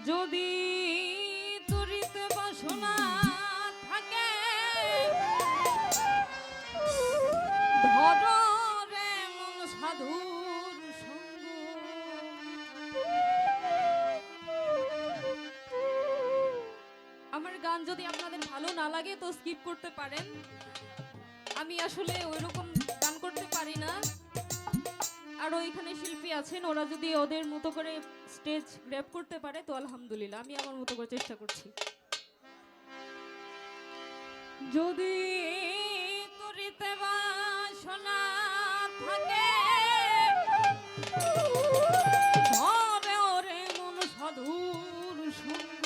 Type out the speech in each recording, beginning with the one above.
যদি তুরিতে বাসনা থাকে ধরো রে মন সাধুর সঙ্গ। আমার গান যদি আপনাদের ভালো না লাগে তো স্কিপ করতে পারেন। আমি আসলে ওইরকম গান করতে পারি না। আর ওইখানে শিল্পী আছেন, ওরা যদি ওদের মতো করে স্টেজ গ্র্যাব করতে পারে তো আলহামদুলিল্লাহ, আমি আমার মতো করে চেষ্টা করছি। যদি তরিতে বাসনা থাকে ধরে ওরে মন সাধুর সঙ্গ,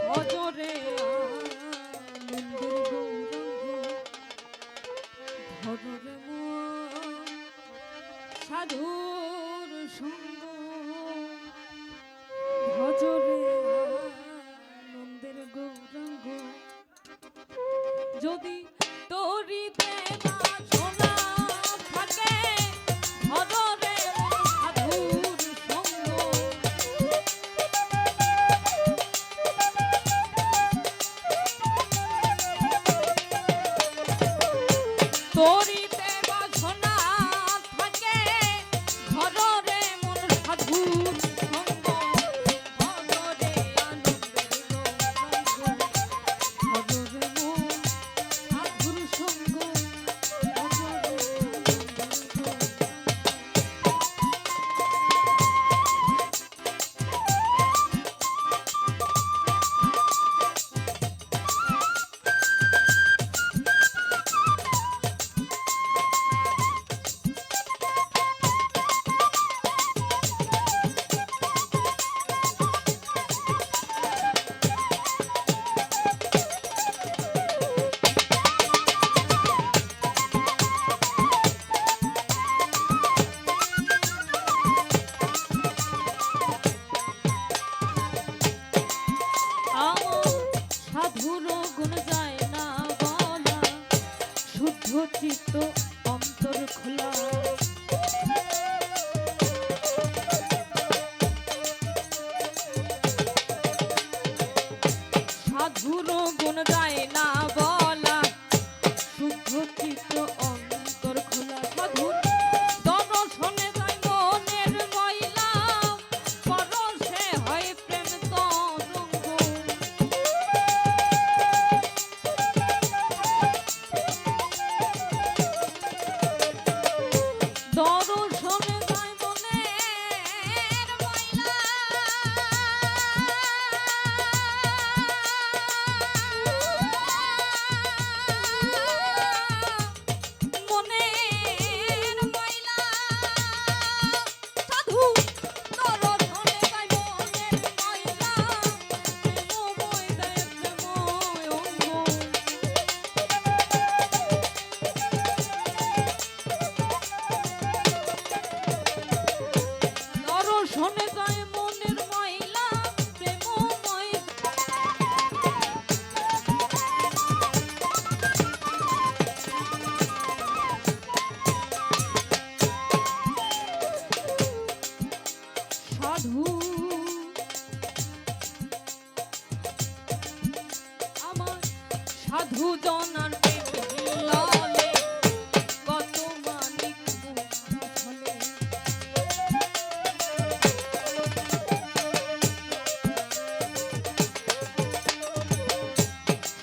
ভজরে আনন্দের গৌরাঙ্গ, ধরে মন সাধুর সঙ্গ, ভজরে আনন্দের গৌরাঙ্গ। যদি তরিতে বাসনা থাকে ধরে মন সাধুর সঙ্গ, তরিতে বাসনা থাকে ধরে মন সাধুর সঙ্গ, ভজরে আনন্দের গৌরাঙ্গ, ভজরে মন সাধুর সঙ্গ, ভজরে আনন্দের সাধুর গুণ যায় না বলা, শুদ্ধ চিত্ত অন্তর খোলা। সাধুর গুণ যায় না বলা, শুদ্ধ চিত্ত অন্তর খোলা। সাধুর দর্শনে যায় মনের ময়লা, পরশে হয় প্রেম তরঙ্গ। দর্শনে যায় মনের ময়লা, মনের ময়লা। সাধু দর্শনে যায় মনের ময়লা, প্রেমময় দেয় প্রেমময় অঙ্গ। দর্শনে যায় মনের ময়লা, প্রেমময়। সাধু আমার সাধু জনার প্রেম হিল্লালে কত মানিক মুক্তা ফলে।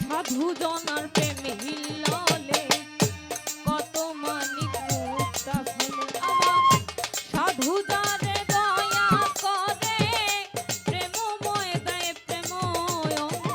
সাধু জনার প্রেম হিল্লালে কত মানিক মুক্তা ফলে। আমার সাধু যারে দয়া করে প্রেমময় দেয় প্রেমময় অঙ্গ।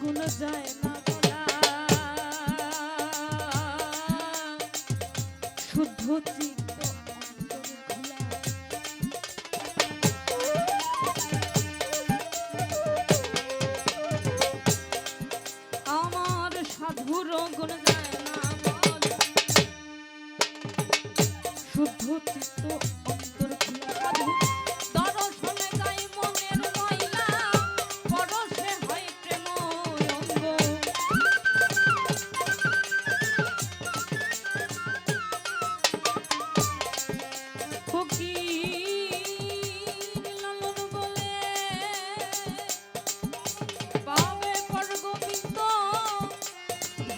গুণ যায় না বলা, শুদ্ধ চিত্ত অন্তর খোলা। আমার সাধুর গুণ যায় না বলা, শুদ্ধ চিত্ত অন্তর খোলা। সাধু দর্শনে যায় মনের ময়লা, পরশে হয় প্রেম অঙ্গ। ফকির লালন বলে পাবে পর গোবিন্দ,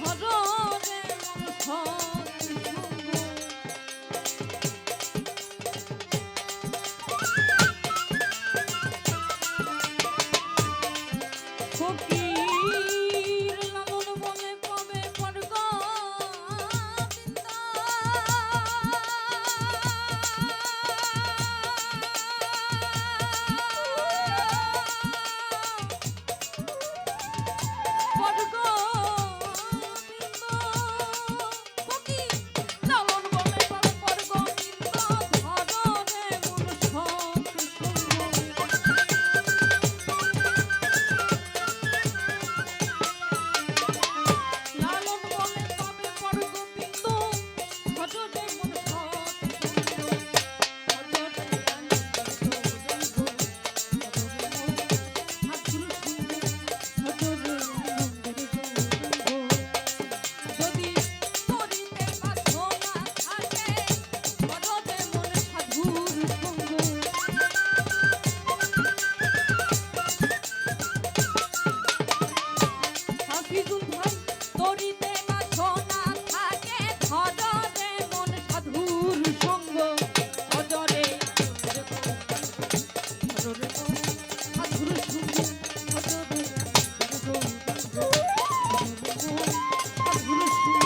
ধরো রে মন সৎসঙ্গ। ফকির লালন বলে পাবে পর গোবিন্দ, পর গোবিন্দ। ফকির লালন বলে পাবে পর গোবিন্দ, ধরো রে মন সৎসঙ্গ। লালন বলে পাবে পর গোবিন্দ, ভজরে মন সৎসঙ্গ। ভজরে আনন্দ গৌরাঙ্গ, ভজরে মন সাধুর সঙ্গ, ভজরে আনন্দের গৌরাঙ্গ। যদি করিতে বাসনা থাকে, ভজরে মন সাধুর সঙ্গ। হাফিজুল ভাই তরিতে বাসনা থাকে, ধরে মন সাধুর সঙ্গ। ভজরে আনন্দের গৌরাঙ্গ, ভজরে মন সাধুর সঙ্গ, ভজরে আনন্দের গৌরাঙ্গ, ভজরে মন সাধুর সঙ্গ।